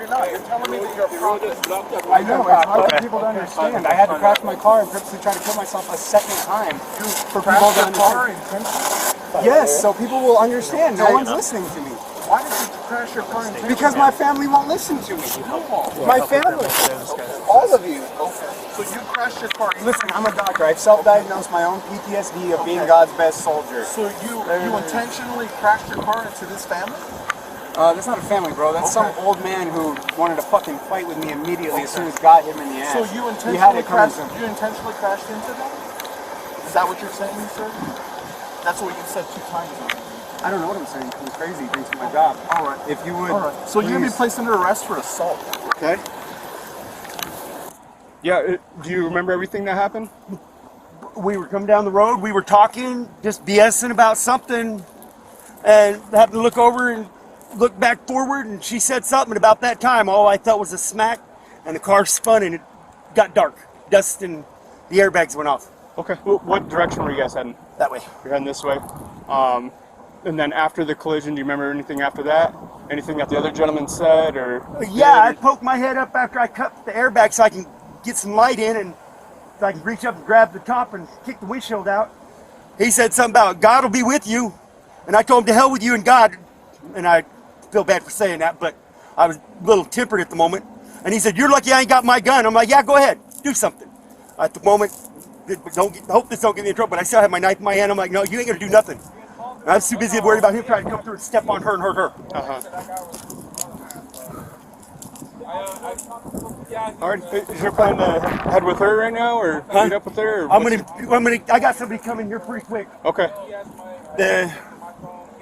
you're not. You're telling me that you're a prophet. I know, it's hard for people to understand. I had to crash my car and purposely try to kill myself a second time for people to understand. Yes, so people will understand. No one's listening to me. Why did you crash your car intentionally? Because my family won't listen to me. My family. All of you. Okay. So you crashed your car. Listen, I'm a doctor. I've self-diagnosed my own PTSD of being God's best soldier. So you intentionally crashed your car into this family? That's not a family, bro. That's some old man who wanted to fucking fight with me immediately as soon as got him in the ass. So you intentionally crashed into them? Is that what you're saying, sir? That's what you said 2 times already. I don't know what I'm saying. It's crazy. Thanks for my job. All right. If you would. All right. So you're going to be placed under arrest for assault. Okay. Yeah, do you remember everything that happened? We were coming down the road, we were talking, just BSing about something, and happened to look over and look back forward, and she said something. About that time, all I felt was a smack, and the car spun, and it got dark. Dust and the airbags went off. Okay. What direction were you guys heading? That way. You're heading this way. And then after the collision, do you remember anything after that? Anything that the other gentleman said, or? Yeah, I poked my head up after I cut the airbag so I can get some light in, and so I can reach up and grab the top and kick the windshield out. He said something about God will be with you, and I told him to hell with you and God, and I feel bad for saying that, but I was a little tempered at the moment. And he said, "You're lucky I ain't got my gun." I'm like, "Yeah, go ahead, do something." At the moment, hope this don't get me in trouble, but I still have my knife in my hand. I'm like, "No, you ain't gonna do nothing." And I was too busy worried about him trying to come through and step on her and hurt her. All right. Is your plan to head with her right now, or meet up with her? Or I got somebody coming here pretty quick. Okay.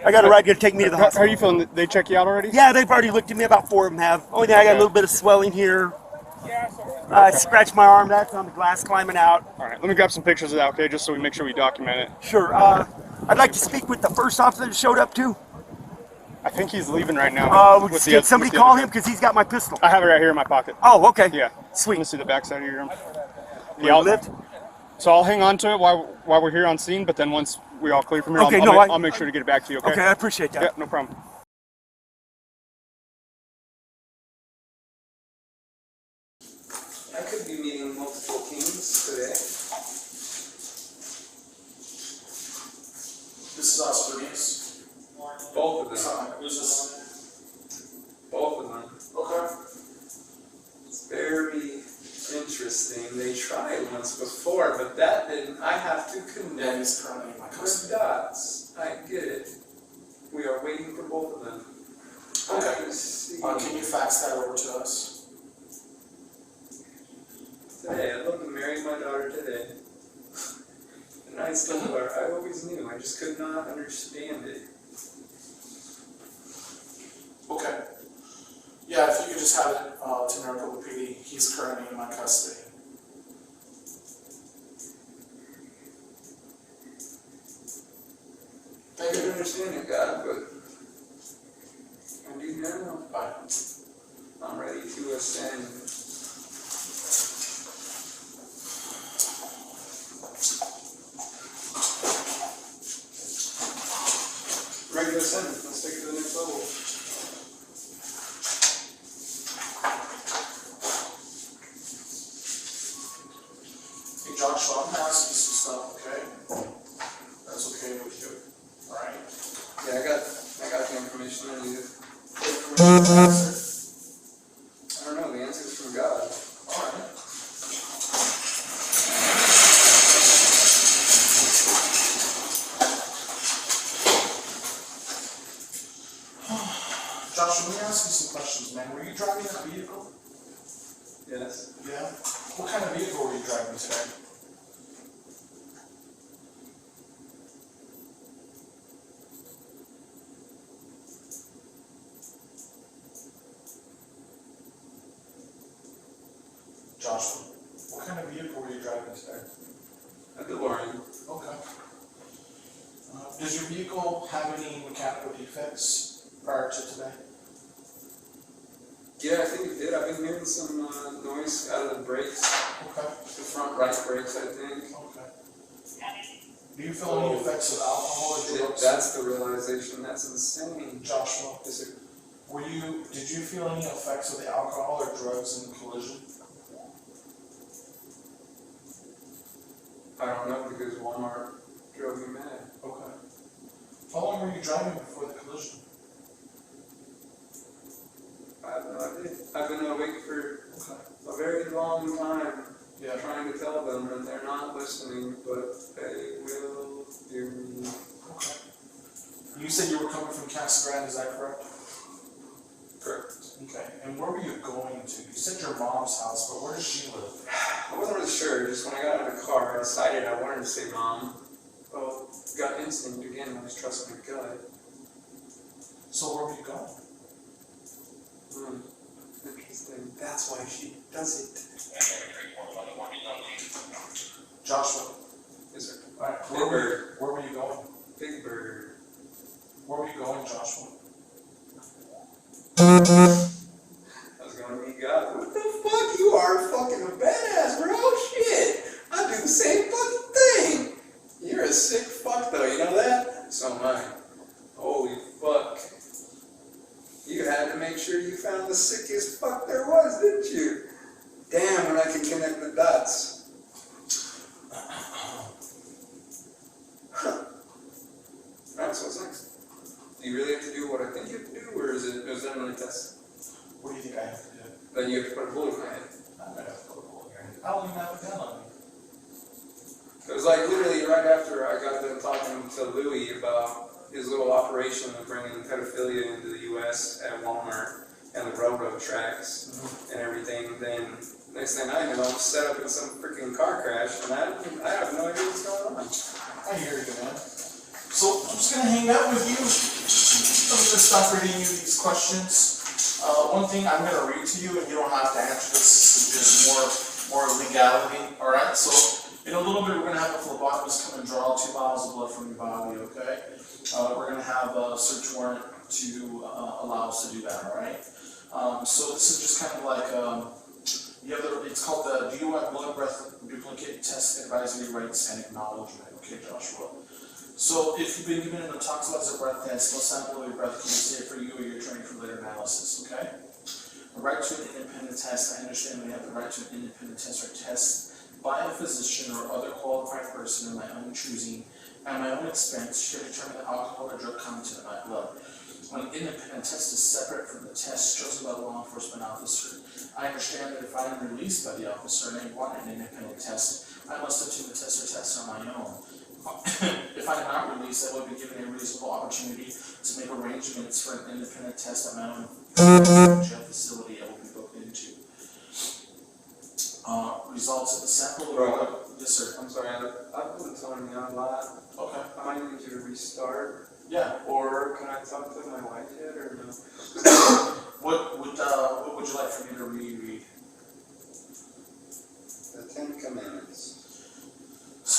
I got a ride to take me to the How hospital. are you feeling? Did they check you out already? Yeah, they've already looked at me. About 4 of them have. Only thing, I got a little bit of swelling here. I scratched my arm. That's on the glass climbing out. All right. Let me grab some pictures of that, okay? Just so we make sure we document it. Sure. I'd like to speak with the first officer that showed up too. I think he's leaving right now. Did somebody call him? Because he's got my pistol. I have it right here in my pocket. Oh, okay. Yeah. Sweet. Let me see the backside of your arm. Yeah, lift. So I'll hang on to it while we're here on scene, but then once we all clear from here, Okay, I'll make sure to get it back to you, okay? Okay, I appreciate that. Yeah, no problem. I could be meeting multiple kings today. This is us, Bernice. Both of them. Who's this? Both of them. Okay. It's very interesting. They tried once before, but that didn't. I have to Yeah, connect he's currently in my the custody. dots. I get it. We are waiting for both of them. Okay. I see. Can you fax that over to us? Today, I'd love to marry my daughter today. And I still are. I always knew. I just could not understand it. Okay. Yeah, if you could just have it to Maricopa PD. He's currently in my custody. I can understand it, God, but I do now. Bye. I'm ready to ascend. Ready to ascend. Let's take it to the next level. Hey Joshua, I'm gonna ask you some stuff, okay? That's okay with you, alright? Yeah, I got the information I needed. I don't know, the answer's from God. Alright. Joshua, let me ask you some questions, man. Were you driving that vehicle? Yes. Yeah. What kind of vehicle were you driving today? Joshua, what kind of vehicle were you driving today? A DeLorean. Okay. Does your vehicle have any mechanical defects prior to today? Yeah, I think it did. I've been hearing some noise out of the brakes. Okay. The front right brakes, I think. Okay. Do you feel any effects of alcohol or drugs? That's the realization. That's insane. Joshua, Is it? Did you feel any effects of the alcohol or drugs in the collision? I don't know because Walmart drove me mad. Okay. How long were you driving before the collision? I have no idea. I've been awake for a very long time Yeah. trying to tell them and they're not listening, but they will hear me. Okay. You said you were coming from Casa Grande, is that correct? Correct. Okay. And where were you going to? You said your mom's house, but where does she live? I wasn't really sure, just when I got out of the car, I decided I wanted to say mom. Well, gut instinct again, I was trusting my gut. So where were you going? Interesting. That's why she does it. Joshua. Yes, sir. Alright. Big Bird. Where were you going? Big Bird. Where were you going, Joshua? I was gonna meet God. What the fuck? You are fucking a badass, bro. Shit. I do the same fucking thing. You're a sick fuck, though. You know that? So am I. Holy fuck. You had to make sure you found the sickest fuck there was, didn't you? Damn, when I can connect the dots. Huh. Alright, so what's next? Do you really have to do what I think you have to do, or is that another test? What do you think I have to do? Then you have to put a bullet in my head. I might have to put a bullet in your head. How long you have a gun on me? It was like literally right after I got done talking to Louis about his little operation of bringing pedophilia into the U.S. at Walmart and the railroad tracks and everything. Then next thing I know, I'm set up in some freaking car crash, and I have no idea what's going on. I hear you, man. So I'm just gonna hang out with you. I'm gonna stop reading you these questions. One thing I'm gonna read to you, and you don't have to answer this. This is just more legality. All right. So in a little bit, we're gonna have a phlebotomist come and draw 2 vials of blood from your body. Okay. We're gonna have a search warrant to allow us to do that. All right. So this is just kind of like you have the. It's called the DUI blood breath duplicate test advisory rights and acknowledgement. Okay, Joshua. So if you've been given an toxilizer breath test, no sample of your breath can be saved for you or your attorney for later analysis, okay? A right to an independent test, I understand we have the right to an independent test or test by a physician or other qualified person of my own choosing at my own expense should determine the alcohol or drug content of my blood. An independent test is separate from the test chosen by the law enforcement officer. I understand that if I am released by the officer and I want an independent test, I must obtain the test or tests on my own. If I am not released, I will be given a reasonable opportunity to make arrangements for an independent test at my own jail facility I will be booked into. Results of the sample. Bro. Yes, sir. I'm sorry, I've been telling you a lot. Okay. I might need you to restart. Yeah. Or can I talk to my wife yet, or no? What would you like for me to reread? The 10 Commandments.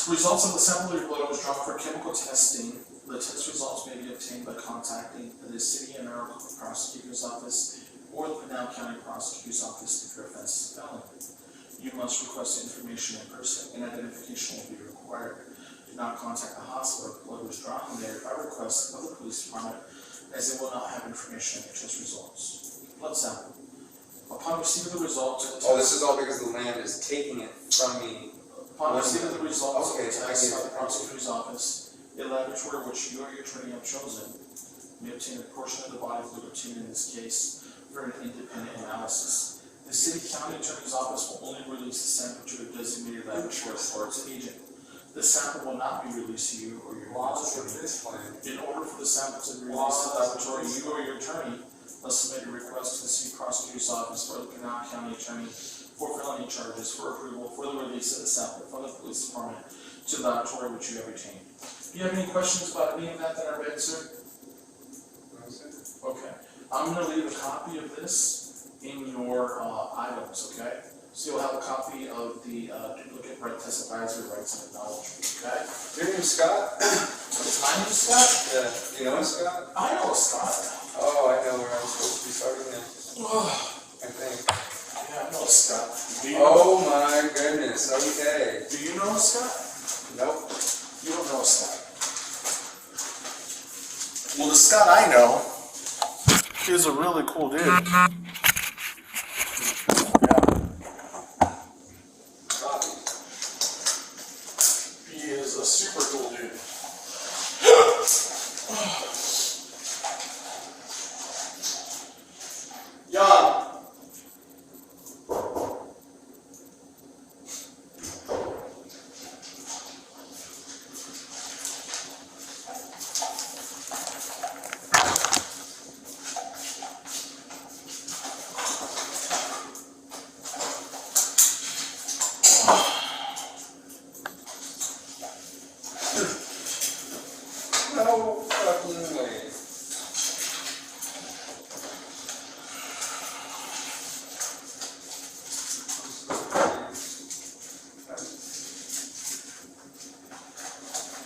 Results of the sample of your blood was drawn for chemical testing. The test results may be obtained by contacting the City and Maricopa Prosecutor's Office or the Pinal County Prosecutor's Office if your offense is a felony. You must request information in person and identification will be required. Do not contact the hospital if blood was drawn from there by request of the police department, as they will not have information on your test results. Blood sample. Upon receipt of the results of the test. Oh, this is all because the land is taking it from me. Upon receipt of the results of the Okay, I test get by it. the prosecutor's office, a laboratory which you or your attorney have chosen may obtain a portion of the body fluid obtained in this case for an independent analysis. The city county attorney's office will only release the sample to a designated laboratory or its agent. The sample will not be released to you or your attorney. In order for the sample to be released to the laboratory, you or your attorney must submit a request to the city prosecutor's office or the Pinal County attorney for felony charges for approval for the release of the sample from the police department to the laboratory which you have retained. Do you have any questions about any of that I read, sir? Okay. I'm going to leave a copy of this in your items, okay? So you'll have a copy of the duplicate breath test advisory rights and acknowledgement, okay? Your name's Scott? Is my name Scott? Yeah. You know Scott? I know Scott. Oh, I know where I'm supposed to be starting next. I think. Yeah, I know Scott. Oh my goodness, okay. Do you know Scott? Nope. You don't know Scott. Well, the Scott I know He's a really cool dude. He is a super cool dude. Jan. No fucking way.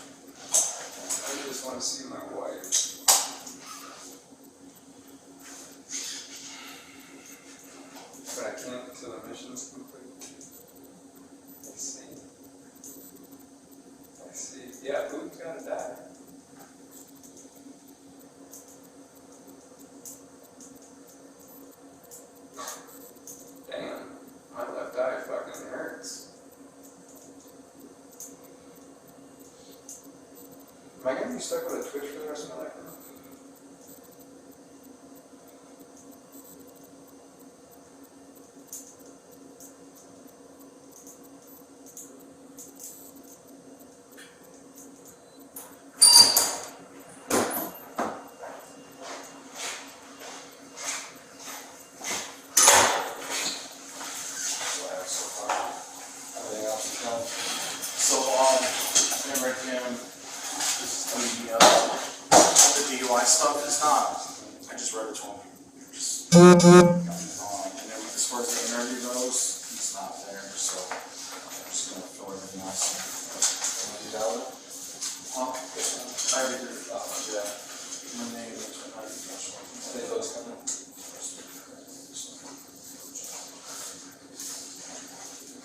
I just want to see my wife. But I can't until the mission's complete. I see. I see. Yeah, Putin's gotta die. Damn, my left eye fucking hurts. Am I gonna be stuck with a twitch for the rest of my life? So, American, the DUI stuff is not. I just read it to him. Just and then as far as the interview goes, he's not there, so I'm just gonna fill everything else. Can I do that with it? Huh? I already did it. Yeah. My name is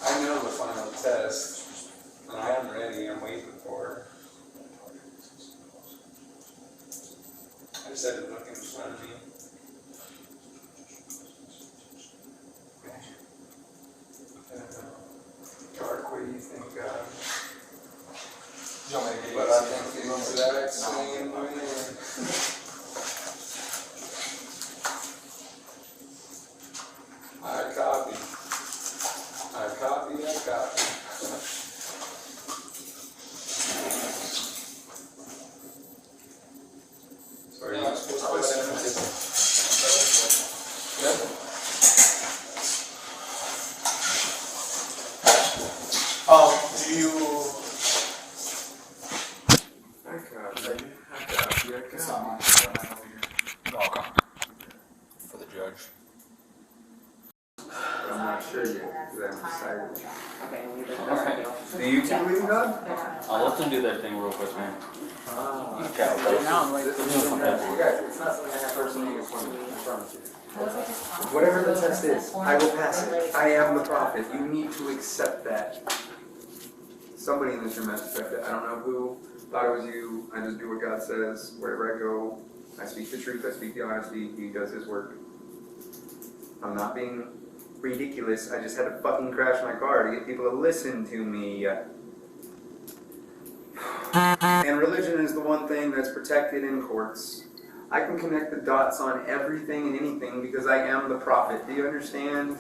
I know the final test, and I am ready. I'm waiting for it. I just had to look in front of me. Dark, what do you think? But I think the exact same way. I copy. Sorry, you're not supposed to listen to this. do you? It's not mine. Okay. For the judge. I'm not sure yet, because I haven't decided. Do you two believe in God? I'll let them do their thing real quick, man. Okay, it's not something I have personally confirmed to. Whatever the test is, I will pass it. I am the prophet. You need to accept that. Somebody in this room has to accept it. I don't know who. Thought it was you. I just do what God says. Wherever I go, I speak the truth. I speak the honesty. He does his work. I'm not being ridiculous. I just had to fucking crash my car to get people to listen to me. And religion is the one thing that's protected in courts. I can connect the dots on everything and anything because I am the prophet. Do you understand?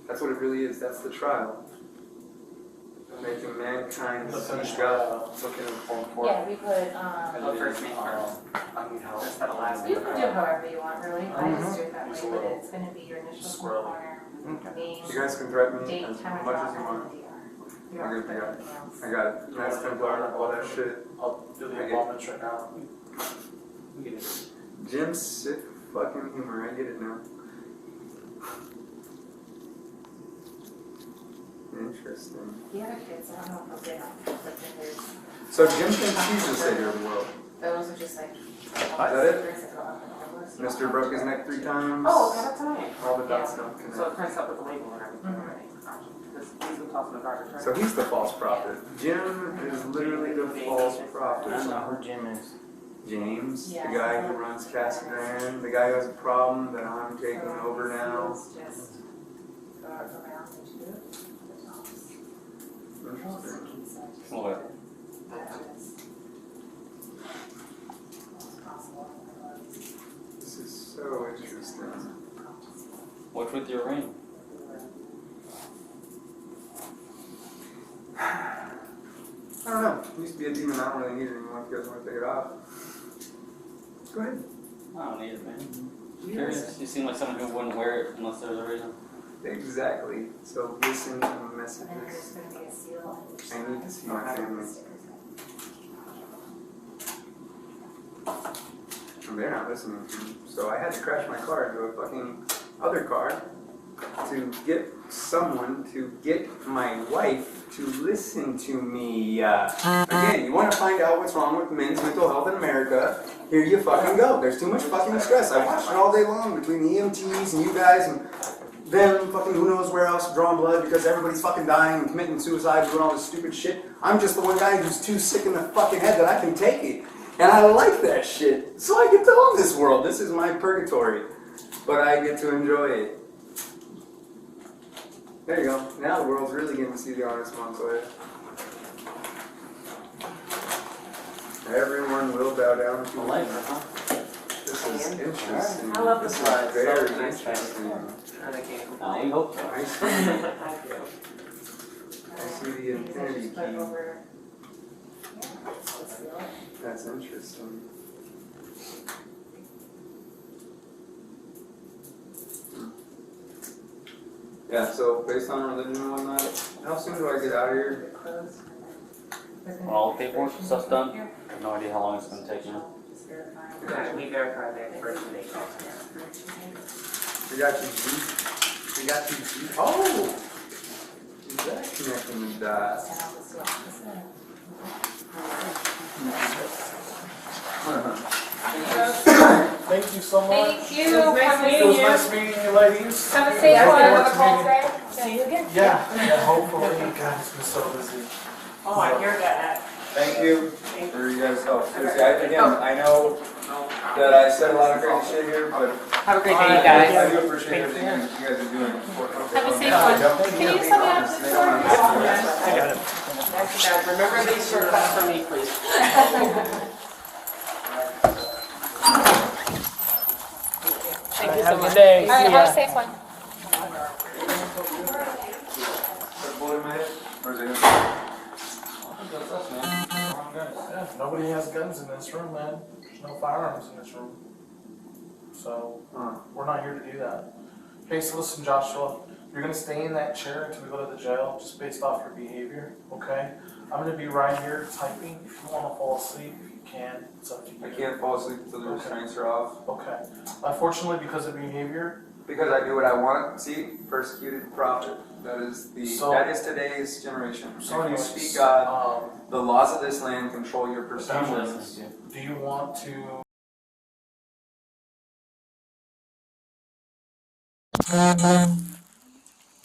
That's what it really is. That's the trial. Making mankind see God. Yeah, we could, you can do however you want, really. I just do it that way, but it's gonna be your initial corner, name, You guys can threaten me date, as time of much drop, as you and want. the DR. You I'll don't give have it to to put anything else. I got it. Nice Templar, all that shit. I'll do the involvements right now. We get it. Jim's sick fucking humor. I get it now. Interesting. The other kids, I don't know if they'll get on, but then there's, So Jim thinks he's the savior of the world. those are just like. that it? Mr. broke his neck 3 times. Oh, okay, that's alright. All the dots Yeah. don't connect. So it prints up with the label and everything already. He's the toss in the garbage, right? So he's the false prophet. Jim is literally the false prophet. I don't know who Jim is. James, Yeah. the guy who runs Casa Grande, the guy who has a problem that I'm taking over now. Just go around the two, the tops. Interesting. What? This is so interesting. What's with your ring? I don't know. It used to be a demon. I don't really need it anymore. If you guys want to take it off, go ahead. I don't need it, man. Curious. You seem like someone who wouldn't wear it unless there's a reason. Exactly. So listen to the And then messages. there's gonna be a seal. I need to see my family. And they're not listening to me. So I had to crash my car into a fucking other car to get someone to get my wife to listen to me. Again, you want to find out what's wrong with men's mental health in America? Here you fucking go. There's too much fucking stress. I watch it all day long between the EMTs and you guys and them fucking who knows where else drawing blood because everybody's fucking dying and committing suicide and doing all this stupid shit. I'm just the one guy who's too sick in the fucking head that I can take it. And I like that shit. So I get to own this world. This is my purgatory. But I get to enjoy it. There you go. Now the world's really getting to see the honest Montoya. Everyone will bow down to Life, me. huh? This is interesting. I love This this is slide. very So nice. interesting. And I can't I complain. hope so. I see, Thank you. I see the infinity Put key. over. Yeah, let's seal it. That's interesting. Yeah, so based on religion and whatnot, how soon do I get out of here? Close. When all the paperwork and stuff's done, I have no idea how long it's going to take you. Just verify. Yeah, we verified that first and they called. We got you, G. We got you, G. Oh! Is that connecting the dots? Thank you so much. Thank you. It was nice Have a- meeting It was you. nice meeting you, ladies. Have a safe Yeah, one. it Have was a call meeting- today. See you again. Yeah, hopefully. God, it's been so busy. Oh, I hear that. Thank you for you guys' help. Seriously, I know that I said a lot of great shit here, but Have a great day, you I guys. do appreciate everything you guys are doing. Have a safe one. Can you send me out the store? I got it. Guys, remember these shortcuts for me, please. Thank you so much. All right, have a safe one. Put a bullet in my head? Or is it gonna- I think that's us, man. Wrong guys. Yeah, nobody has guns in this room, man. There's no firearms in this room. So, we're not here to do that. Okay, so listen, Joshua. You're gonna stay in that chair until we go to the jail, just based off your behavior, okay? I'm gonna be right here typing. If you wanna fall asleep, if you can, it's up to you. I can't fall asleep until the restraints are off. Okay. Unfortunately, because of behavior, Because I do what I want. See, persecuted prophet. That is today's generation. so If you anyways, speak God, the laws of this land control your I'm perceptions. listening to. do you want to?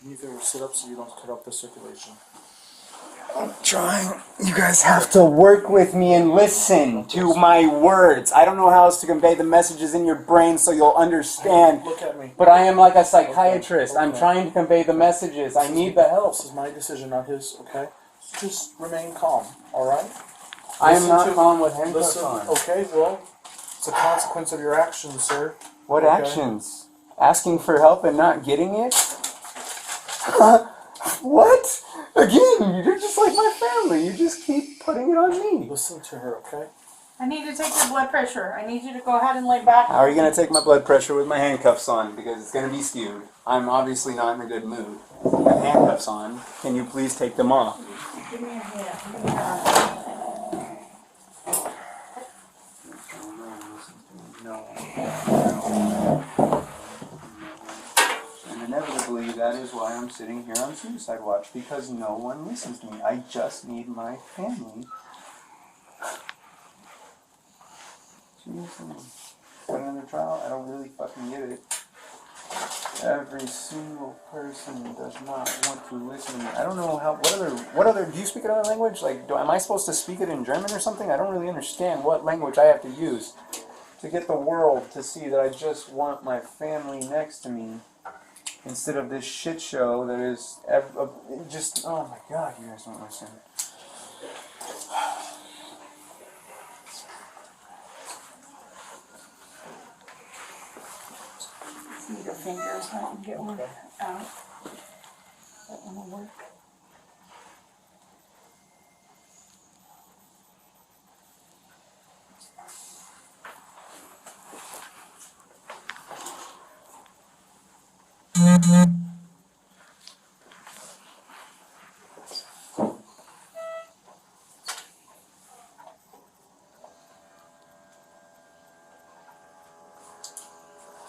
Either sit up so you don't cut off the circulation. I'm trying. You guys have to work with me and listen to my words. I don't know how else to convey the messages in your brain so you'll understand. Look at me. But I am like a psychiatrist. I'm Okay. trying to convey the messages. I need the help. This is my decision, not his, okay? Just remain calm, alright? I am Listen not to- calm with handcuffs Listen, on. okay, well, it's a consequence of your actions, sir. What Okay. actions? Asking for help and not getting it? What? Again, you're just like my family. You just keep putting it on me. Listen to her, okay? I need to take your blood pressure. I need you to go ahead and lay back. How are you going to take my blood pressure with my handcuffs on? Because it's going to be skewed. I'm obviously not in a good mood. I have handcuffs on. Can you please take them off? Give me your hand. Give me your hand. And inevitably, that is why I'm sitting here on suicide watch, because no one listens to me. I just need my family. Seriously. Put another trial? I don't really fucking get it. Every single person does not want to listen to me. I don't know how. What other? Do you speak another language? Like, am I supposed to speak it in German or something? I don't really understand what language I have to use to get the world to see that I just want my family next to me instead of this shit show that is just. Oh my God, you guys don't listen. Need your fingers, I can get one out. That one will work.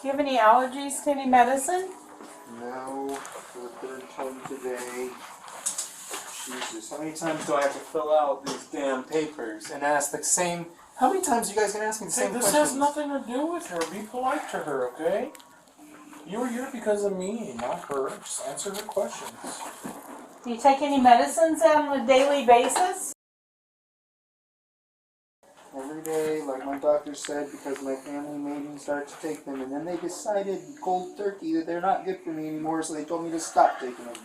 Do you have any allergies to any medicine? No, for the third time today. Jesus, how many times do I have to fill out these damn papers and ask the same? How many times are you guys gonna ask me the same This questions? has nothing to do with her. Be polite to her, okay? You were here because of me, not her. Just answer her questions. Do you take any medicines on a daily basis? Every day, like my doctor said, because my family made me start to take them, and then they decided cold turkey that they're not good for me anymore, so they told me to stop taking them.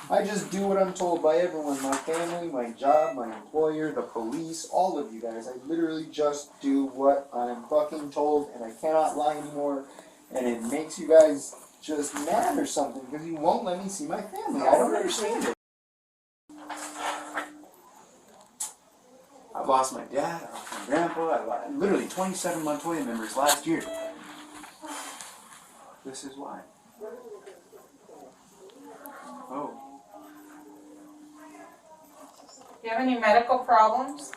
I just do what I'm told by everyone, my family, my job, my employer, the police, all of you guys. I literally just do what I'm fucking told, and I cannot lie anymore, and it makes you guys just mad or something, because you won't let me see my family. I don't understand it. I lost my dad, I lost my grandpa, I lost literally 27 Montoya members last year. This is why. Oh. Do you have any medical problems?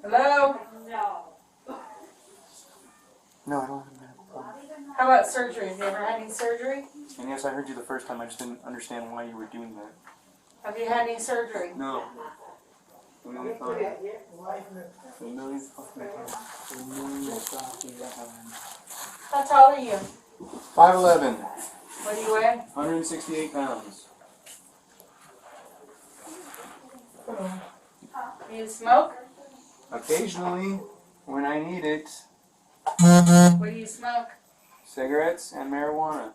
Hello? No, I don't have a medical problem. How about surgery? Have you ever had any surgery? And yes, I heard you the first time, I just didn't understand why you were doing that. Have you had any surgery? No. A million times. A million fucking times. A million fucking times. How tall are you? 5'11". What do you weigh? 168 pounds. Do you smoke? Occasionally, when I need it, What do you smoke? cigarettes and marijuana,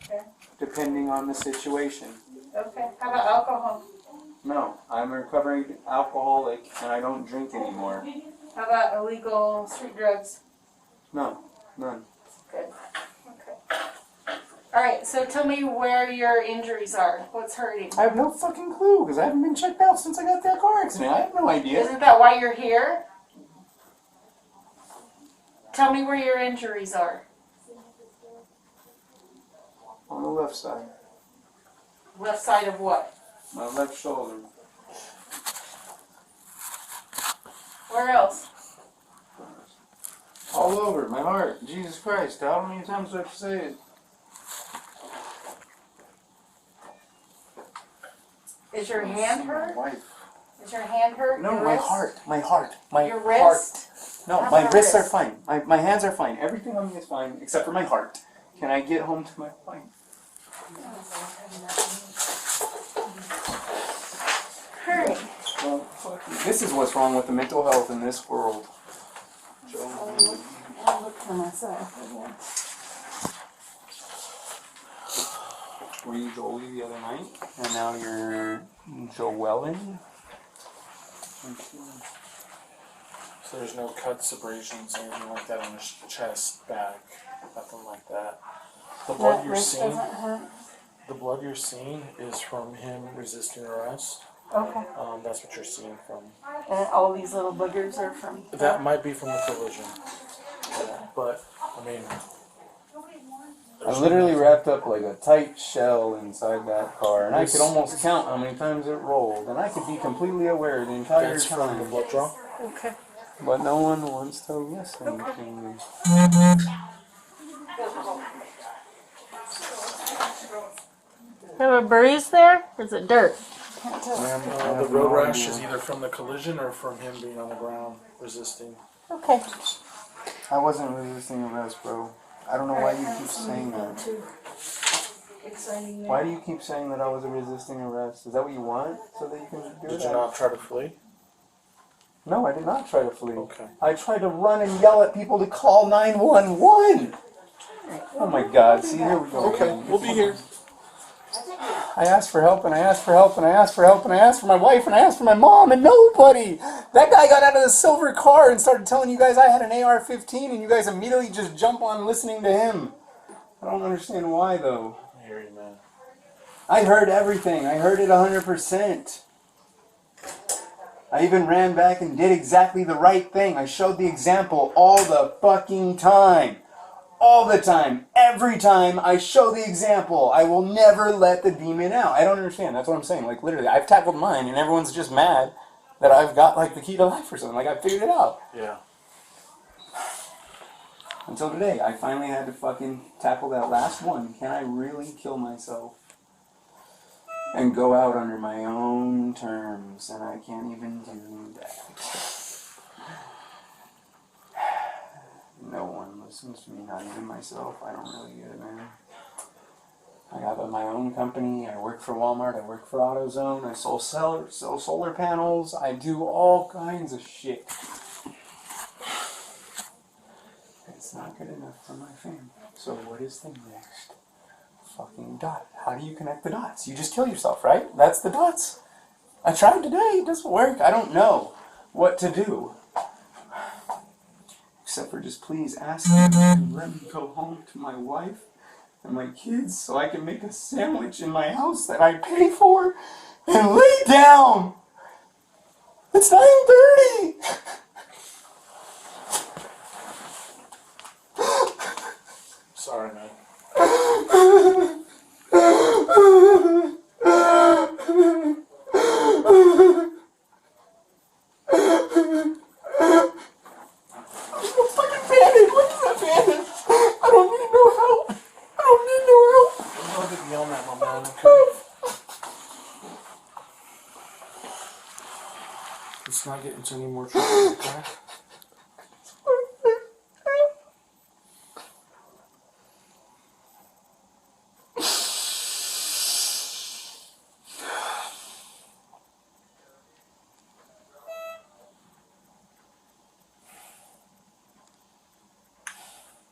Okay. depending on the situation. Okay. How about alcohol? No, I'm a recovering alcoholic and I don't drink anymore. How about illegal street drugs? No, none. Good. Okay. All right. So tell me where your injuries are. What's hurting? I have no fucking clue because I haven't been checked out since I got that car accident. I have no idea. Isn't that why you're here? Tell me where your injuries are. On the left side. Left side of what? My left shoulder. Where else? All over. My heart. Jesus Christ. How many times do I have to say it? Is your hand hurt? My wife. Is your hand hurt? No, your my wrist? heart. My heart. My Your heart. wrist? No, How my about wrists are wrist? fine. My hands are fine. Everything on me is fine except for my heart. Can I get home to my plane? Hurry. Well, fuck you. This is what's wrong with the mental health in this world. I'll look for myself. Were you Jolie the other night? And now you're Joellen? So there's no cuts, abrasions, anything like that on his chest, back, nothing like that. The blood That you're wrist seeing, doesn't hurt? the blood you're seeing is from him resisting arrest. Okay. That's what you're seeing from. And all these little boogers are from... That might be from the collision. Yeah, but, I mean... I literally wrapped up like a tight shell inside that car, and I could almost count how many times it rolled, and I could be completely aware the entire That's from the time. blood draw? Okay. But no one wants to listen to me. Have a bruise there? Or is it dirt? The road rash is either from the collision or from him being on the ground resisting. Okay. I wasn't resisting arrest, bro. I don't know why you keep saying that. Why do you keep saying that I was resisting arrest? Is that what you want? So that you can do Did that? you not try to flee? No, I did not try to flee. Okay. I tried to run and yell at people to call 911. Oh my God! See, here we go. Okay, we'll be here. I asked for help and I asked for help and I asked for help and I asked for my wife and I asked for my mom and nobody. That guy got out of the silver car and started telling you guys I had an AR-15 and you guys immediately just jump on listening to him. I don't understand why though. I hear you, man. I heard everything. I heard it 100%. I even ran back and did exactly the right thing. I showed the example all the fucking time. All the time. Every time I show the example, I will never let the demon out. I don't understand. That's what I'm saying. Like, literally, I've tackled mine, and everyone's just mad that I've got, like, the key to life or something. Like, I figured it out. Yeah. Until today, I finally had to fucking tackle that last one. Can I really kill myself? And go out under my own terms, and I can't even do that. No one listens to me, not even myself. I don't really get it, man. I have my own company. I work for Walmart. I work for AutoZone. I sell solar panels. I do all kinds of shit. It's not good enough for my family. So what is the next fucking dot? How do you connect the dots? You just kill yourself, right? That's the dots. I tried today. It doesn't work. I don't know what to do. Except for just please ask me to let me go home to my wife and my kids so I can make a sandwich in my house that I pay for and lay down. It's 9:30. Sorry, man. Let's not get into any more trouble, okay?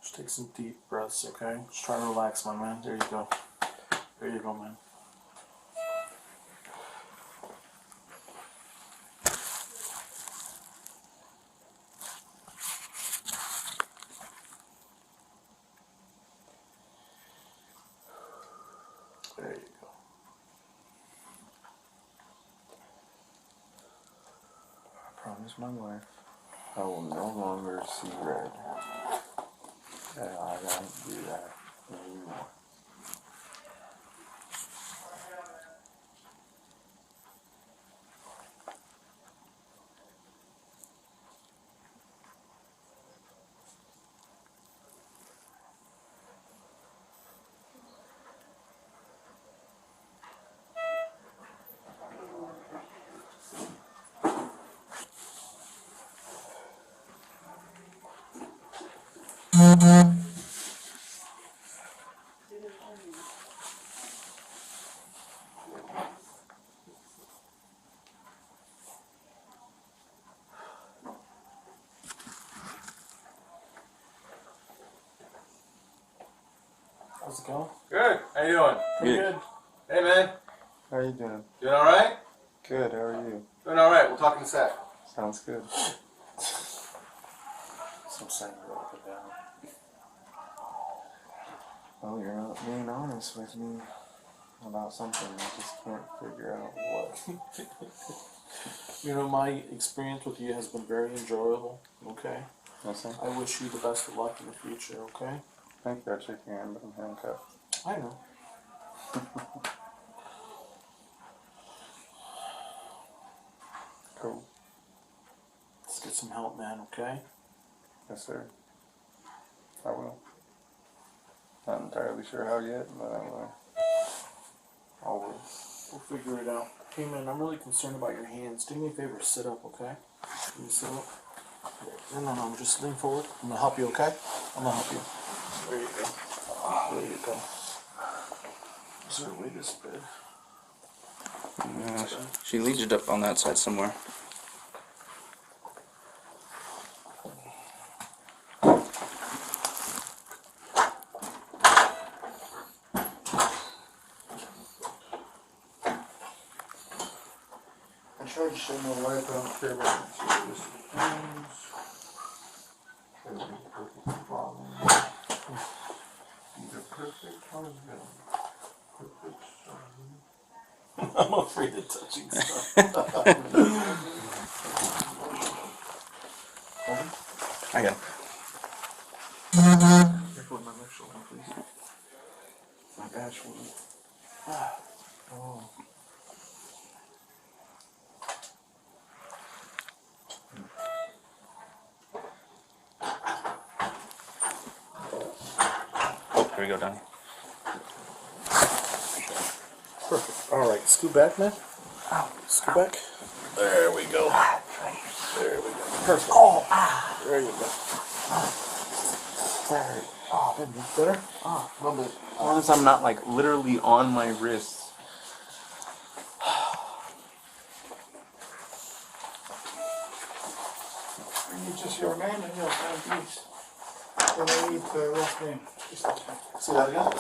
Just take some deep breaths, okay? Just try to relax, my man. There you go. There you go, man. There you go. I promise my wife I will no longer see red. And I won't do that anymore. How's it going? Good. How you doing? Pretty good. Hey, man. How are you doing? Doing all right? Good, how are you? Doing all right. We'll talk in a sec. Sounds good. Some saying wrote it down. Well, you're not being honest with me about something. I just can't figure out what. You know, my experience with you has been very enjoyable, okay? Yes, sir. I wish you the best of luck in the future, okay? Thank you. I'll shake your hand, but I'm handcuffed. I know. Cool. Let's get some help, man, okay? Yes, sir. I will. Not entirely sure how yet, but I will. Always. We'll figure it out. Hey, man, I'm really concerned about your hands. Do me a favor, sit up, okay? Can you sit up? No, just lean forward. I'm gonna help you, okay? I'm gonna help you. There you go. There you go. Is there a way this bed? She leads it up on that side somewhere. I tried to show my wife, I don't care about it. He's a perfect husband. Perfect son. I'm afraid of touching stuff. I got it. Careful with my left shoulder, please. My bad shoulder. Oh. Oh, here we go, Donnie. Perfect. Alright, scoot back, man. Scoot back. There we go. There we go. Perfect. There you go. There. Oh, that looks better. A little bit. As long as I'm not like literally on my wrists. I need just your name and your name, please. And I need the last name. Just last name. See that again?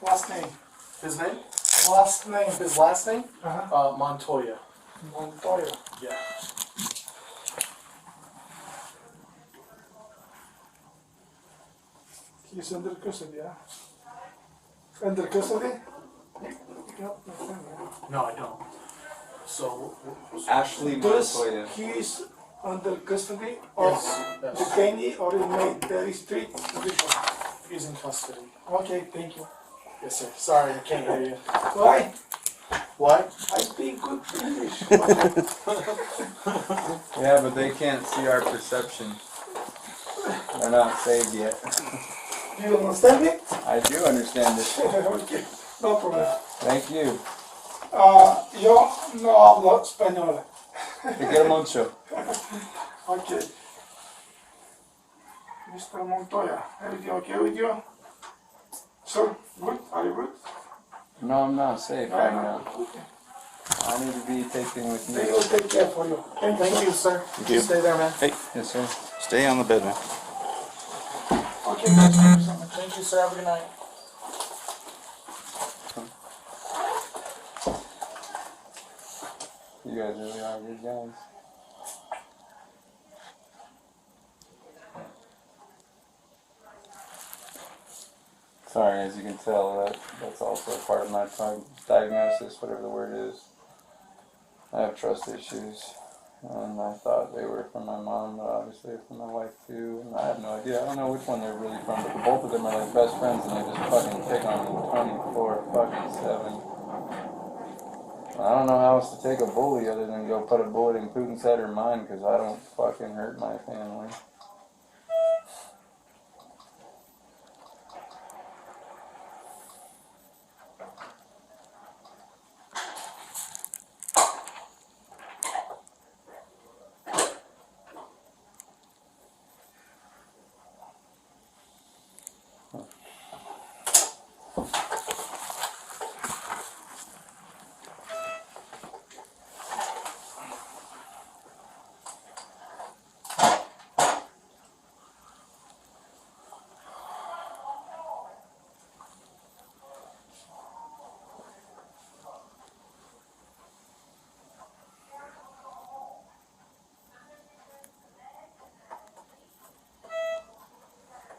Last name. His name? Last name. His last name? Uh-huh. Montoya. Montoya. Yeah. He's under custody, yeah? Under custody? No, I don't. So, Ashley This, Montoya. he's under custody or detainee or inmate very strict condition. he's in custody. Okay, thank you. Yes, sir. Sorry, I can't hear you. Why? Why? I speak good English. Yeah, but they can't see our perception. They're not saved yet. Do you understand me? I do understand it. Okay, no problem. Thank you. Yo no hablo español. Te quiero mucho. Okay. Mr. Montoya, everything okay with you? Sir, good? Are you good? No, I'm not safe right now. Okay. I need to be taken with They me. will take care for you. Thank you, sir. you. Stay there, man. Hey, Yes, sir. stay on the bed, man. Okay, guys, thank you so much. Thank you, sir. Have a good night. You guys really are good guys. Sorry, as you can tell, that's also part of my diagnosis, whatever the word is. I have trust issues, and I thought they were from my mom, but obviously from my wife too, and I have no idea. I don't know which one they're really from, but both of them are like best friends, and they just fucking pick on me 24/7. I don't know how else to take a bully other than go put a bullet in Putin's head or mine, because I don't fucking hurt my family.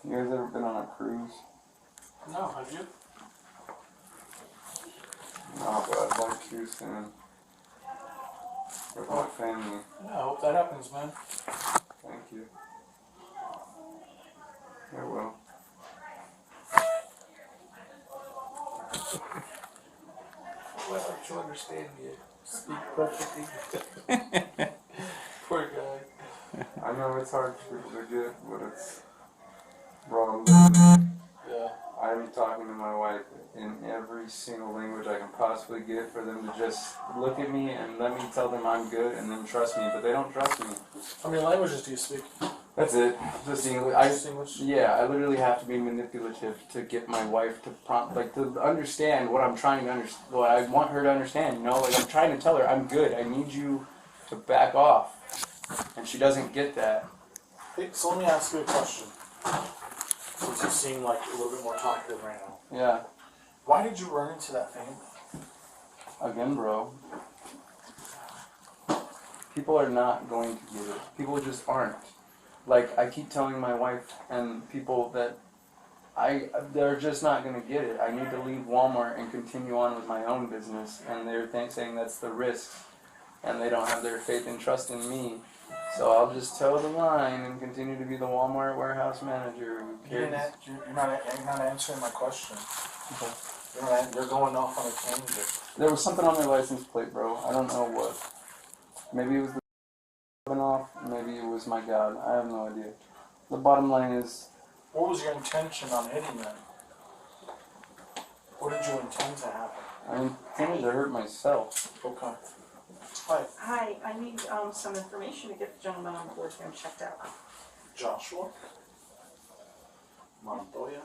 You guys ever been on a cruise? No, have you? No, but I'd like to soon. With my family. Yeah, I hope that happens, man. Thank you. I will. Well, to understand you. Speak perfect English. Poor guy. I know it's hard to get, but it's wrong. Yeah. I'm talking to my wife in every single language I can possibly get for them to just look at me and let me tell them I'm good and then trust me, but they don't trust me. How many languages do you speak? That's it. Just English. Yeah, I literally have to be manipulative to get my wife to to understand what I'm trying to understand. What I want her to understand. You know, like I'm trying to tell her I'm good. I need you to back off, and she doesn't get that. Hey, so let me ask you a question. Since you seem like a little bit more talkative right now. Yeah. Why did you run into that family? Again, bro. People are not going to get it. People just aren't. Like, I keep telling my wife and people that they're just not going to get it. I need to leave Walmart and continue on with my own business. And they're saying that's the risk. And they don't have their faith and trust in me. So I'll just toe the line and continue to be the Walmart warehouse manager. Who cares? You're not answering my question. Okay. You're going off on a tangent. There was something on their license plate, bro. I don't know what. Maybe it was the off, maybe it was my God. I have no idea. The bottom line is... What was your intention on hitting them? What did you intend to happen? I intended to hurt myself. Okay. Hi, I need some information to get the gentleman on board here and checked out. Joshua? Montoya?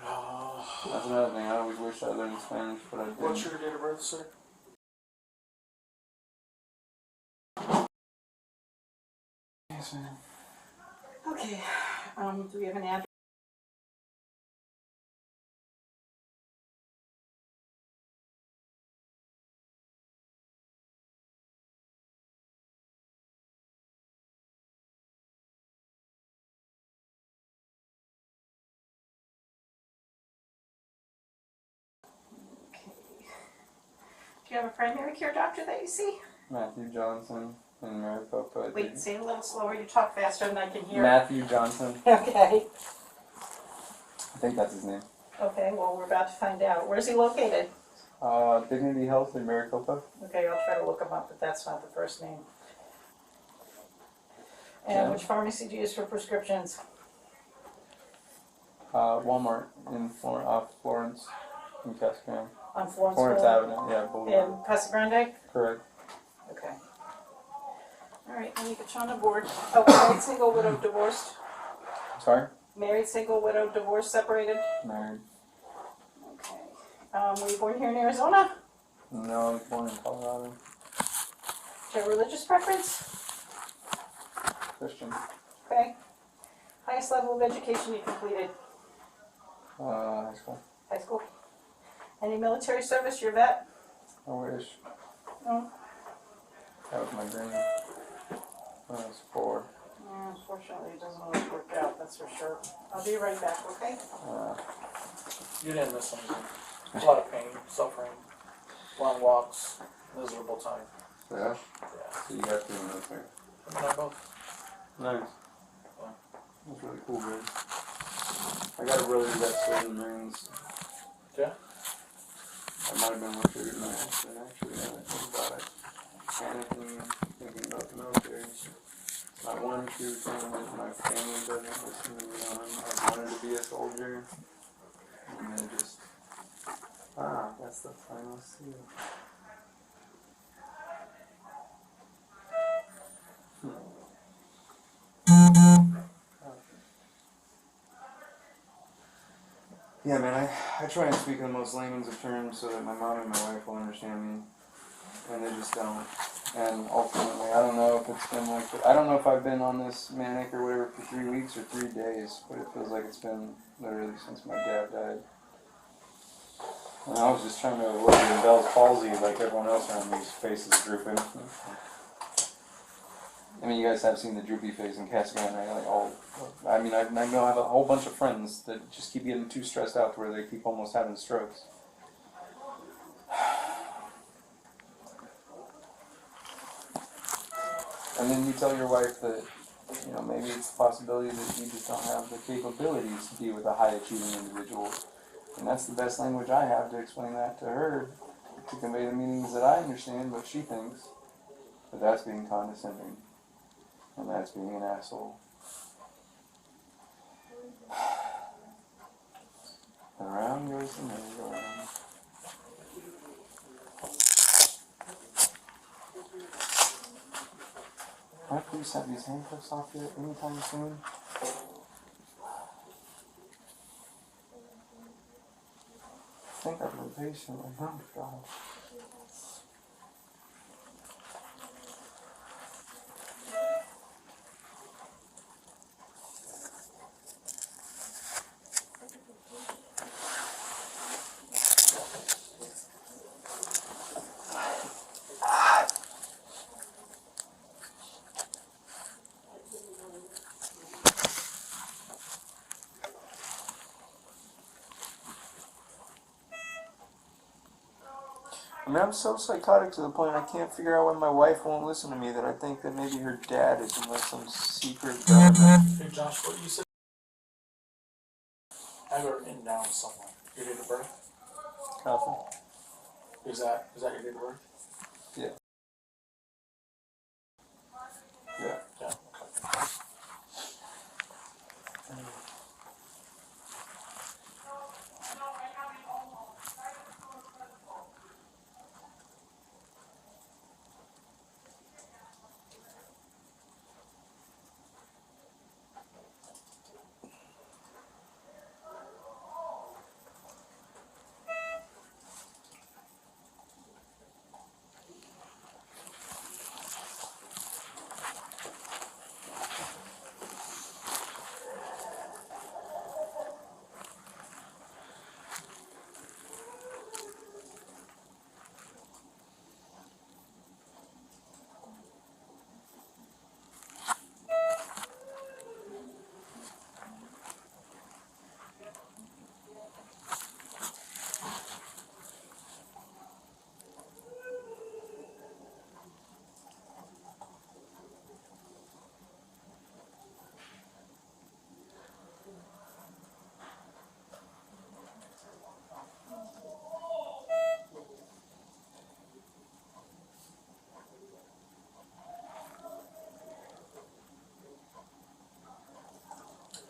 That's another thing. I always wish I learned Spanish, but I didn't. What's your date of birth, sir? Yes, ma'am. Okay, do we have an address? Do you have a primary care doctor that you see? Matthew Johnson in Maricopa. Wait, say it a little slower. You talk faster than I can hear. Matthew Johnson. Okay. I think that's his name. Okay, well, we're about to find out. Where's he located? Dignity Health in Maricopa. Okay, I'll try to look him up, but that's not the first name. And which pharmacy do you use for prescriptions? Walmart in Florence in Casa Grande. On Florence Avenue, yeah, Boulevard. In Casa Grande? Correct. Okay. All right, let me get you on the board. Oh, married, single, widow, divorced? Sorry? Married, single, widow, divorced, separated? Married. Okay. Were you born here in Arizona? No, I was born in Colorado. Do you have a religious preference? Christian. Okay. Highest level of education you completed? High school. High school. Any military service? You're a vet? I wish. No. That was my dream. When I was 4. Unfortunately, it doesn't always work out, that's for sure. I'll be right back, okay? You didn't miss anything. A lot of pain, suffering, long walks, miserable time. Yeah? Yeah. So you got through the military. I mean, I both. Nice. That's really cool, man. I got a brother that served in the Marines. Yeah? I might have been with you in my accident, actually, now that I think about it. Panicking, thinking about the military. My one true thing is my family doesn't listen to me on. I wanted to be a soldier. And then just, that's the final seal. Yeah, man, I try and speak in the most layman's of terms so that my mom and my wife will understand me. And they just don't. And ultimately, I don't know if it's been like, I don't know if I've been on this manic or whatever for 3 weeks or 3 days, but it feels like it's been literally since my dad died. And I was just trying to avoid the Bell's palsy like everyone else around me's face is drooping. I mean, you guys have seen the droopy face in Casa Grande, right? Like I know I have a whole bunch of friends that just keep getting too stressed out to where they keep almost having strokes. And then you tell your wife that, maybe it's a possibility that you just don't have the capabilities to be with a high-achieving individual. And that's the best language I have to explain that to her, to convey the meanings that I understand what she thinks. But that's being condescending. And that's being an asshole. And around goes the merry-go-round. Can I please have these handcuffs off yet anytime soon? I think I've been patient. Oh God. I mean, I'm so psychotic to the point I can't figure out why my wife won't listen to me that I think that maybe her dad is in like some secret government. Hey Josh, what you said? I have it written down somewhere. Your date of birth? Copy. Is that your date of birth? Yeah. Yeah. Yeah. Okay.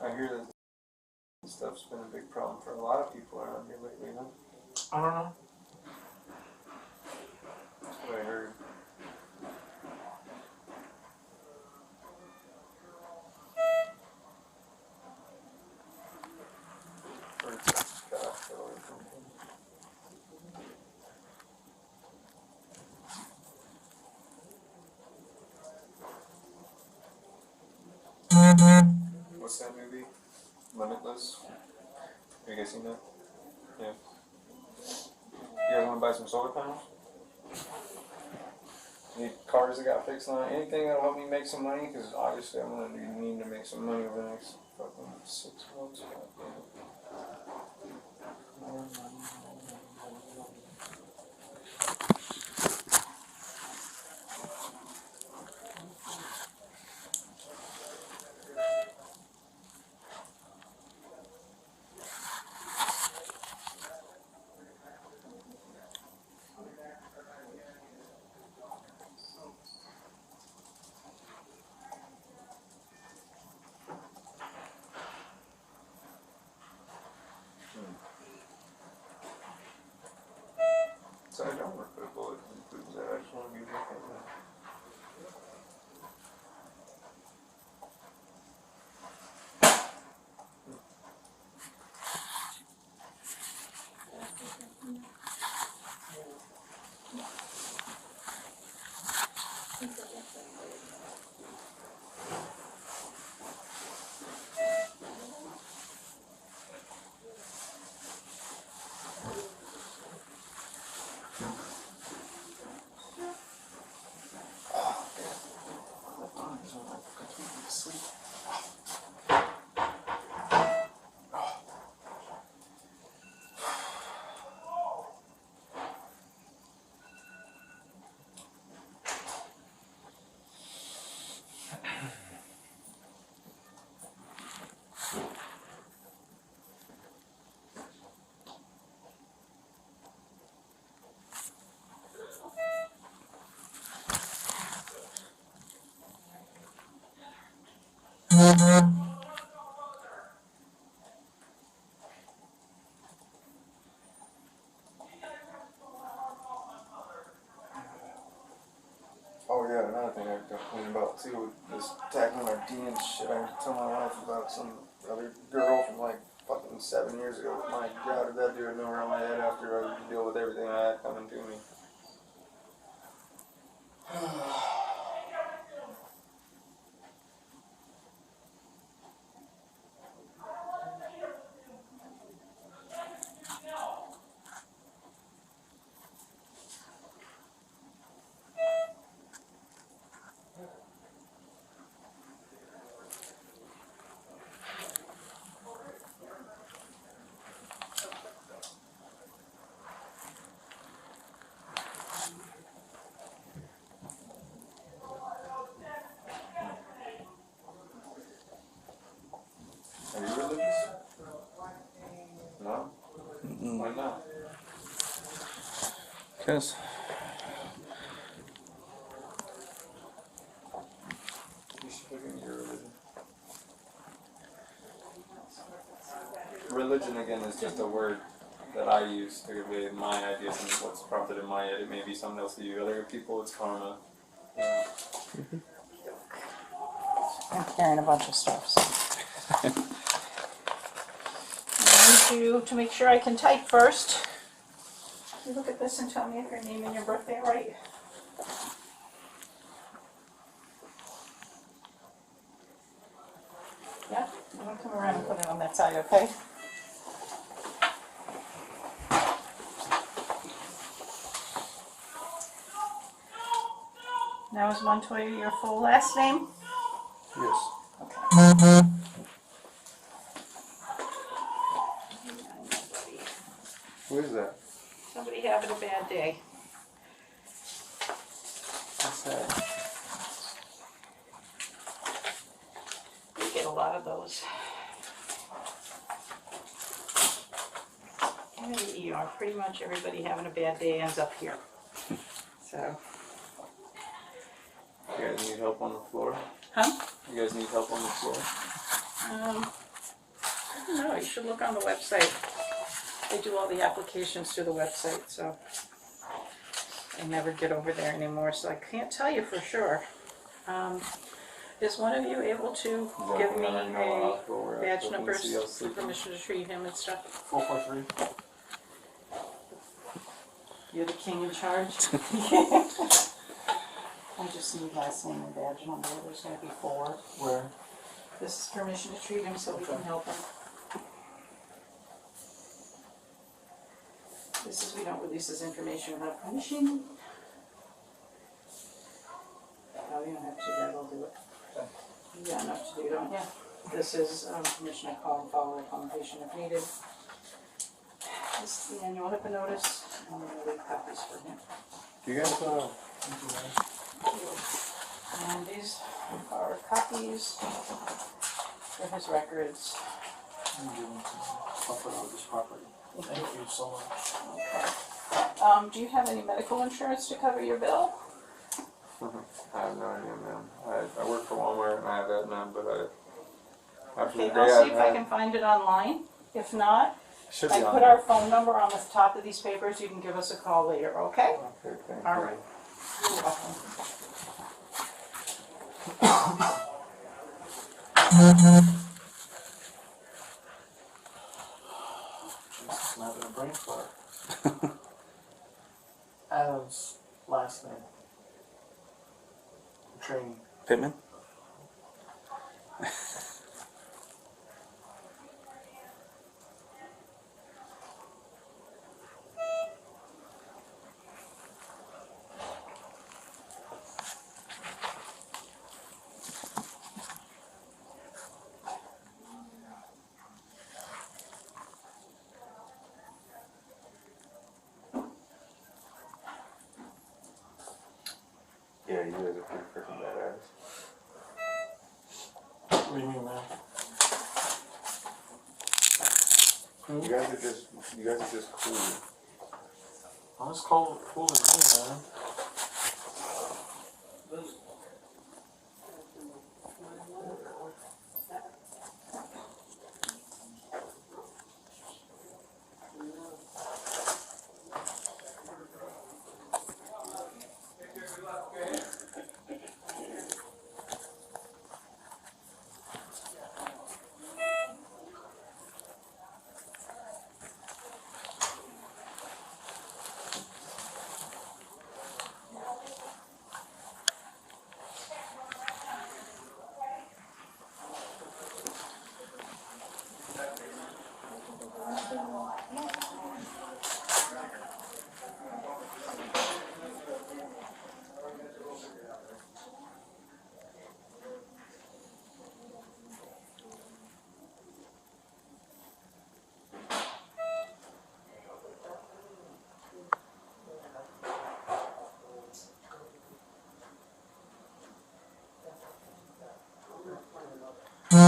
I hear that this stuff's been a big problem for a lot of people around here lately, huh? I don't know. That's what I heard. Or it's Scott or something. What's that movie? Limitless? Have you guys seen that? Yeah. You guys want to buy some solar panels? Need cars that got fixed on it? Anything that'll help me make some money? Because obviously I'm going to be needing to make some money over the next fucking 6 months. More money. So I don't work for the bullet includes that. I just want to be looking at that. Oh yeah, another thing I was thinking about too and shit. I tell my wife about some other girl from like fucking 7 years ago. My God, did that do it over my head after I deal with everything I had coming to me. Are you religious? No? Why not? Because You should look into your religion. Religion, again, is just a word that I use to convey my ideas and what's prompted in my head. It may be something else to you. Other people, it's karma. Yeah. I'm carrying a bunch of stuff, so. I need you to make sure I can type first. You look at this and tell me if your name and your birthday are right. Yeah, I'm gonna come around and put it on that side, okay? Now is Montoya your full last name? Yes. Okay. Who is that? Somebody having a bad day. What's that? We get a lot of those. In the ER, pretty much everybody having a bad day ends up here. So. You guys need help on the floor? Huh? You guys need help on the floor? I don't know, you should look on the website. They do all the applications through the website, so I never get over there anymore, so I can't tell you for sure. Is one of you able to give me a badge number, permission to treat him and stuff? 443. You're the king in charge? I just need last name and badge number. There's going to be 4. Where? This is permission to treat him so we can help him. This is, we don't release this information without permission. Oh, you don't have to do that, I'll do it. You got enough to do, don't you? This is permission to call and follow up on the patient if needed. This is the annual HIPAA notice. I'm going to leave copies for him. Do you guys And these are copies for his records. I'm giving to I'll put on this property. Thank you so much. Okay. Do you have any medical insurance to cover your bill? I have no idea, man. I work for Walmart and I have that now, but after Okay, the day I'll see if I've I had, can find it online. If not, should be I on put there. our phone number on the top of these papers. You can give us a call later, okay? Okay, thank All you. right. You're welcome. Jesus, I'm having a brain fart. Adam's last name. Training. Pittman? Yeah, you guys are pretty freaking badass. What do you mean, man? You guys are just cool. I'm as cool as me, man.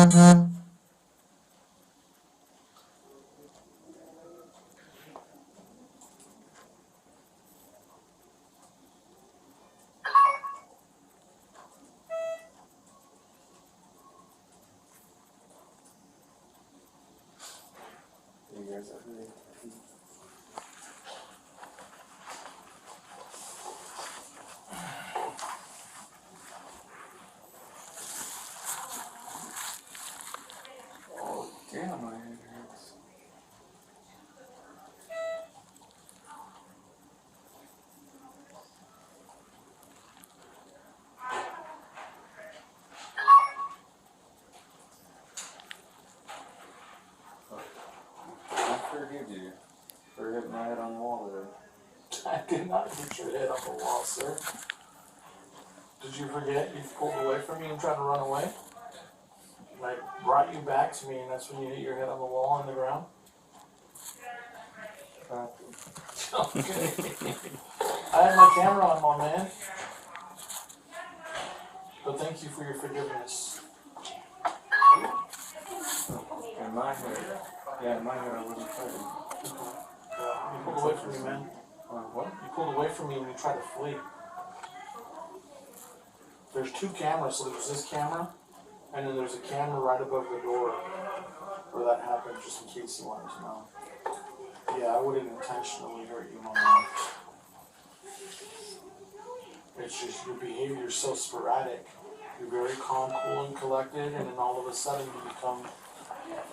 You guys are really oh, damn, my head hurts. I forgive you for hitting my head on the wall today. I did not hit your head on the wall, sir. Did you forget you pulled away from me and tried to run away? And I brought you back to me, and that's when you hit your head on the wall on the ground? Okay. I had my camera on, my man. But thank you for your forgiveness. In my head, yeah, in my head I wasn't fighting. You pulled away from me, man. What? You pulled away from me when you tried to flee. There's two cameras, so there's this camera, and then there's a camera right above the door where that happened, just in case you wanted to know. Yeah, I wouldn't intentionally hurt you, my man. It's just your behavior is so sporadic. You're very calm, cool, and collected, and then all of a sudden you become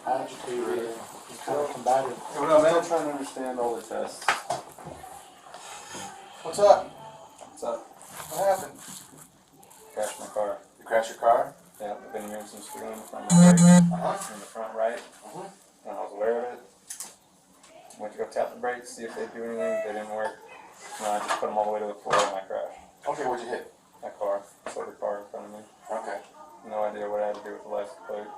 agitated and kind of combative. Hey, I'm still trying to understand all the tests. What's up? What's up? What happened? Crashed my car. You crashed your car? Yeah, I've been hearing some squealing from the brake. Uh-huh. In the front right. And I was aware of it. Went to go tap the brakes, see if they'd do anything. They didn't work. And I just put them all the way to the floor and I crashed. Okay, what'd you hit? My car. Sort of car in front of me. Okay. No idea what I had to do with the license plate.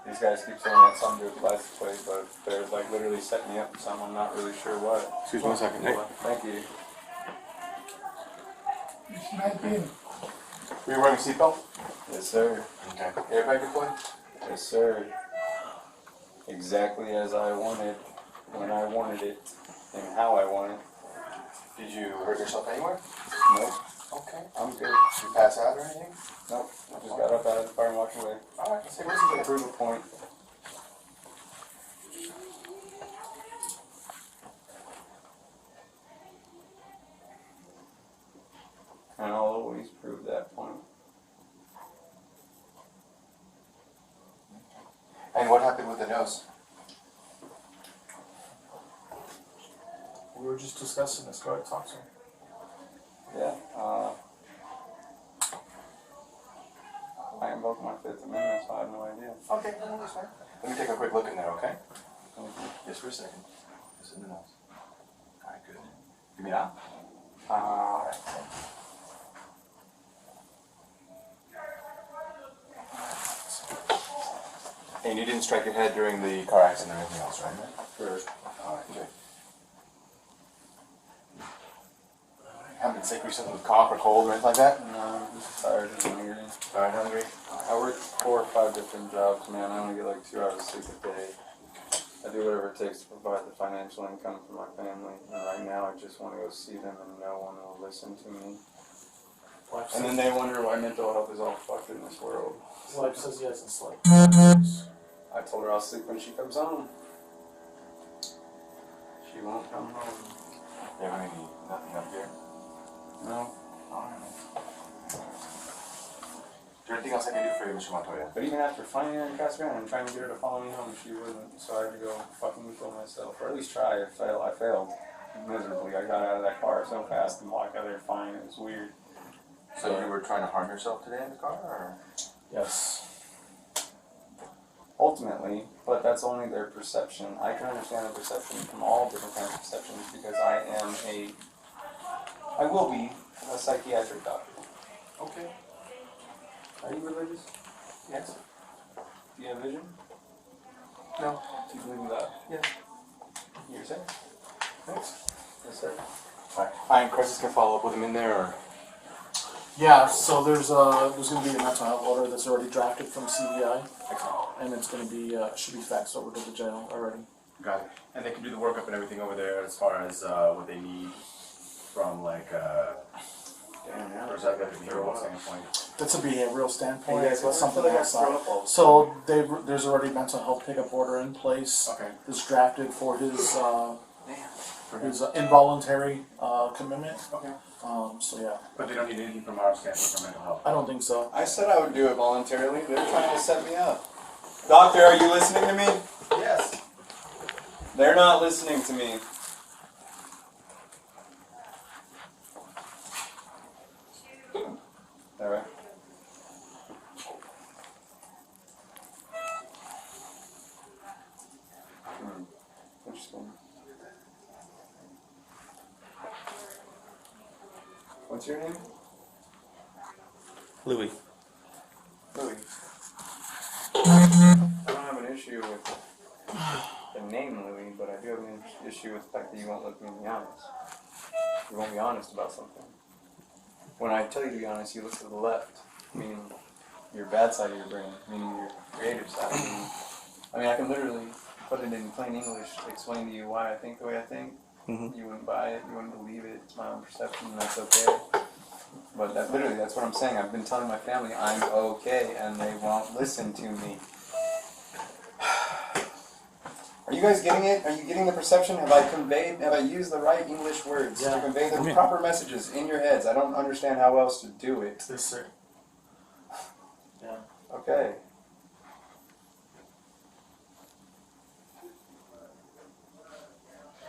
These guys keep saying that something to do with the license plate, but they're like literally setting me up with something. I'm not really sure what. Excuse me 1 second, Nick. Thank you. Were you wearing a seatbelt? Yes, sir. Okay. Airbag deployed? Yes, sir. Exactly as I wanted, when I wanted it, and how I wanted. Did you hurt yourself anywhere? Nope. Okay. I'm good. Did you pass out or anything? Nope. I just got up out of the car and walked away. Alright, let's take a To listen to prove a point. And I'll always prove that point. And what happened with the nose? We were just discussing this. Go ahead, talk to him. Yeah, I invoked my Fifth Amendment, so I have no idea. Okay, no, that's fine. Let me take a quick look in there, okay? Just for a second. Just in the nose. Alright, good. Give me that. Alright. And you didn't strike your head during the car accident or anything else, right? Sure. Alright, good. Haven't been sick recently with cough or cold or anything like that? No, I'm just tired and hungry. Tired, hungry? I work 4 or 5 different jobs, man. I only get like 2 hours of sleep a day. I do whatever it takes to provide the financial income for my family. And right now, I just want to go see them and no one will listen to me. And then they wonder why mental health is all fucked in this world. Wife says he hasn't slept. I told her I'll sleep when she comes home. She won't come home. You have nothing up here? No. Alright. Is there anything else I can do for you, Mr. Montoya? But even after finding her in Casa Grande and trying to get her to follow me home, she wouldn't. So I had to go fucking kill myself. Or at least try. I failed miserably. I got out of that car so fast and walked out of there fine. It was weird. So you were trying to harm yourself today in the car, or? Yes. Ultimately, but that's only their perception. I can understand the perception from all different kinds of perceptions because I will be a psychiatric doctor. Okay. Are you religious? Yes. Do you have vision? No. Do you believe in God? Yes. You're saying? Thanks. Yes, sir. Alright. I and Crisis can follow up with him in there, or? Yeah, so there's going to be a mental health order that's already drafted from CBI, and it's going to be should be faxed over to the jail already. Got it. And they can do the workup and everything over there as far as what they need from like or is that like a behavioral standpoint? That's a behavioral standpoint. Hey, It's guys, something why don't you else. throw up all the So there's already mental health pickup order in place. Okay. That's drafted for his involuntary commitment. Okay. So yeah. But they don't need anything from our standpoint for mental health. I don't think so. I said I would do it voluntarily. They're trying to set me up. Doctor, are you listening to me? Yes. They're not listening to me. All right. Interesting. What's your name? Louis. Louis. I don't have an issue with the name Louis, but I do have an issue with the fact that you won't let me be honest. You won't be honest about something. When I tell you to be honest, you look to the left, meaning your bad side of your brain, meaning your creative side. I mean, I can literally put it in plain English, explain to you why I think the way I think. You wouldn't buy it, you wouldn't believe it. It's my own perception, and that's okay. But that's what I'm saying. I've been telling my family I'm okay, and they won't listen to me. Are you guys getting it? Are you getting the perception? Have I used the right English words to convey the proper messages in your heads? I don't understand how else to do it. Yes, sir. Yeah. Okay.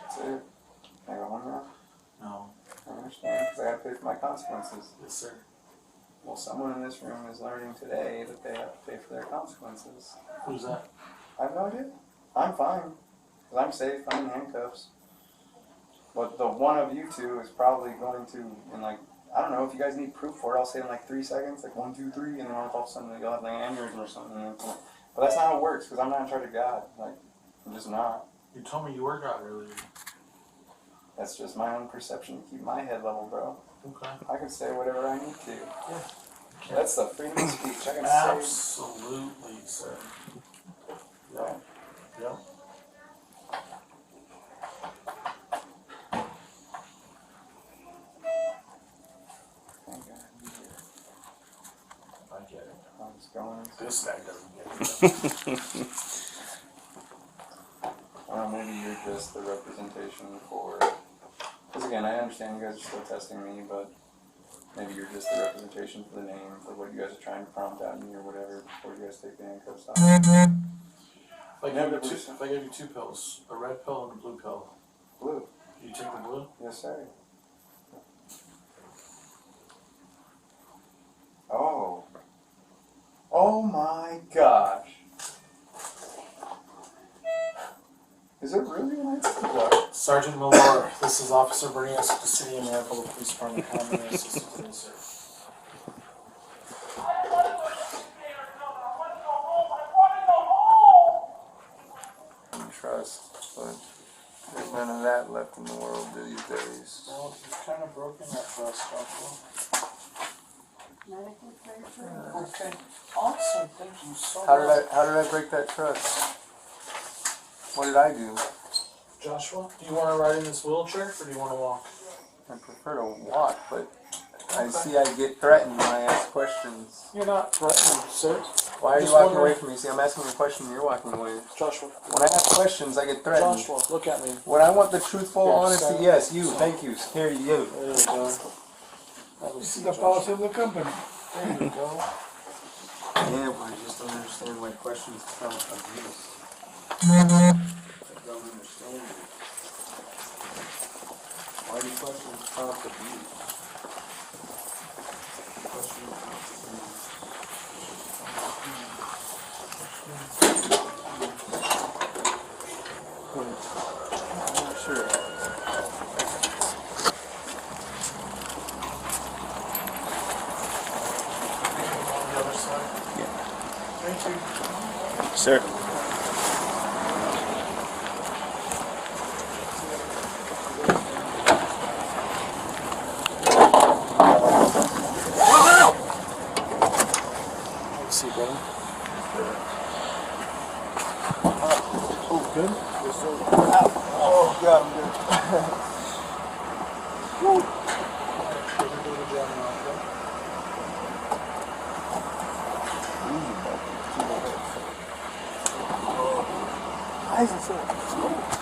That's it. Can I go home now? No. I understand, because I have to pay for my consequences. Yes, sir. Well, someone in this room is learning today that they have to pay for their consequences. Who's that? I have no idea. I'm fine. Because I'm safe. I'm in handcuffs. But the one of you two is probably going to, in like, I don't know, if you guys need proof for it, I'll say in like 3 seconds, like 1, 2, 3, and then all of a sudden you'll have like an aneurysm or something. But that's not how it works, because I'm not in charge of God. Like, I'm just not. You told me you were God earlier. That's just my own perception to keep my head level, bro. Okay. I can say whatever I need to. Yeah. That's the freedom of speech. I can Absolutely, sir. Yeah. Yep. I get it. I'm just going. This guy doesn't get it. Maybe you're just the representation for. Because again, I understand you guys are still testing me, but maybe you're just the representation for the name, for what you guys are trying to prompt out of me or whatever before you guys take the handcuffs off. If I gave you 2 pills, a red pill and a blue pill. Blue. You take the blue? Yes, sir. Oh. Oh my gosh. Is it really an what? Sergeant Miller, this is Officer Bernier, the City of Maricopa Police Department. How may I assist you today, sir? Trust, but there's none of that left in the world these days. Well, you've kind of broken that trust, Joshua. Okay, awesome. Thank you so much. How did I break that trust? What did I do? Joshua, do you want to ride in this wheelchair or do you want to walk? I prefer to walk, but I see I get threatened when I ask questions. You're not threatened, sir. Why are you walking away from me? See, I'm asking you a question and you're walking away. Joshua. When I ask questions, I get threatened. Joshua, look at me. When I want the truthful Here, honesty, sir. yes, you. Thank you. Here, you. There you go. This is the policy of the company. There you go. Yeah, but I just don't understand why questions become abuse. I don't understand it. Why do questions prompt abuse? Questions prompt abuse. I'm not sure. Sir. Oh, good? Yes, sir. Oh, God, I'm good. Woo. Why is it so